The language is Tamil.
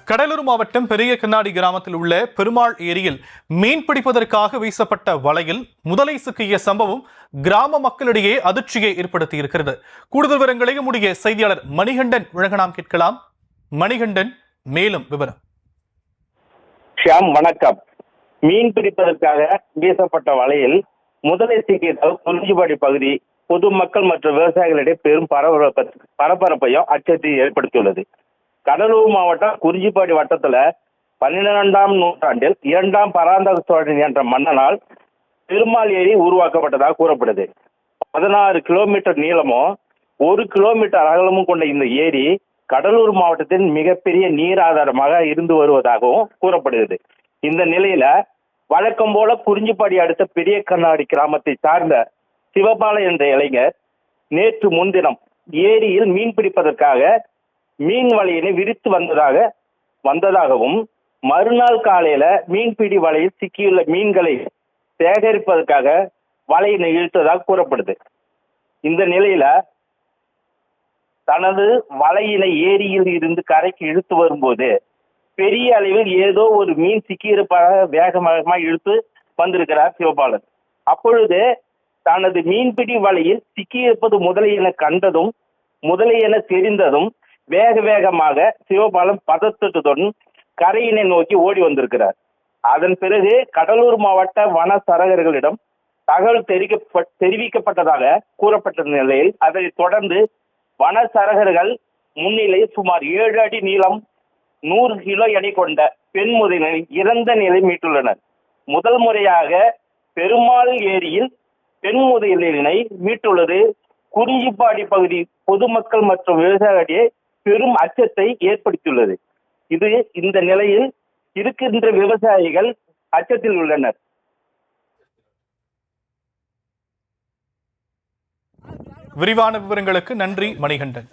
கடலூர் மாவட்டம் பெரிய கண்ணாடி கிராமத்தில் உள்ள பெருமாள் ஏரியில் மீன் பிடிப்பதற்காக வீசப்பட்ட வலையில் முதலை சிக்கிய சம்பவம் கிராம மக்களிடையே அதிர்ச்சியை ஏற்படுத்தி இருக்கிறது. கூடுதல் விவரங்களை நம்முடைய செய்தியாளர் மணிகண்டன் வழங்க நாம் கேட்கலாம். மணிகண்டன், மேலும் விவரம். ஷியாம், வணக்கம். மீன் பிடிப்பதற்காக வீசப்பட்ட வலையில் முதலை சிக்கியதால் குறிஞ்சிப்பாடி பகுதி பொதுமக்கள் மற்றும் விவசாயிகளிடையே பெரும் பரபரப்பையும் அச்சத்தையும் ஏற்படுத்தியுள்ளது. கடலூர் மாவட்டம் குறிஞ்சிப்பாடி வட்டத்துல 12ஆம் நூற்றாண்டில் 2ஆம் பராந்தக சோழன் என்ற மன்னனால் பெருமாள் ஏரி உருவாக்கப்பட்டதாக கூறப்படுது. 16 கிலோமீட்டர் நீளமும் 1 கிலோமீட்டர் அகலமும் கொண்ட இந்த ஏரி கடலூர் மாவட்டத்தின் மிகப்பெரிய நீர் ஆதாரமாக இருந்து வருவதாகவும் கூறப்படுகிறது. இந்த நிலையில வழக்கம் போல குறிஞ்சிப்பாடி அடுத்த பெரிய கண்ணாடி கிராமத்தை சார்ந்த சிவபால என்ற இளைஞர் நேற்று முன்தினம் ஏரியில் மீன் பிடிப்பதற்காக மீன் வலையினை விரித்து வந்ததாகவும் மறுநாள் காலையில மீன்பிடி வலையில் சிக்கியுள்ள மீன்களை சேகரிப்பதற்காக வலையினை இழுத்ததாக கூறப்படுது. இந்த நிலையில தனது வலையினை ஏரியில் இருந்து கரைக்கு இழுத்து வரும்போது பெரிய அளவில் ஏதோ ஒரு மீன் சிக்கியிருப்பதாக வேகமாக இழுத்து வந்திருக்கிறார் சிவபாலன். அப்பொழுது தனது மீன்பிடி வலையில் சிக்கியிருப்பது முதலை என கண்டதும், முதலை என தெரிந்ததும் வேகமாக சிவபாலன் பதற்றத்துடன் கரையினை நோக்கி ஓடி வந்திருக்கிறார். அதன் பிறகு கடலூர் மாவட்ட வன சரகர்களிடம் தகவல் தெரிவிக்கப்பட்டதாக கூறப்பட்ட நிலையில் அதைத் தொடர்ந்து வன சரகர்கள் முன்னிலை சுமார் 7 அடி நீளம் 100 கிலோ எடை கொண்ட பெண் முதலை இறந்த நிலை மீட்டுள்ளனர். முதல் முறையாக பெருமாள் ஏரியில் பெண் முதலினை மீட்டுள்ளது குறிஞ்சிப்பாடி பகுதி பொதுமக்கள் மற்றும் விவசாயிகளிடையே பெரும் அச்சத்தை ஏற்படுத்தியுள்ளது. இந்த நிலையில் இருக்கின்ற விவசாயிகள் அச்சத்தில் உள்ளனர். விரிவான விவரங்களுக்கு நன்றி மணிகண்டன்.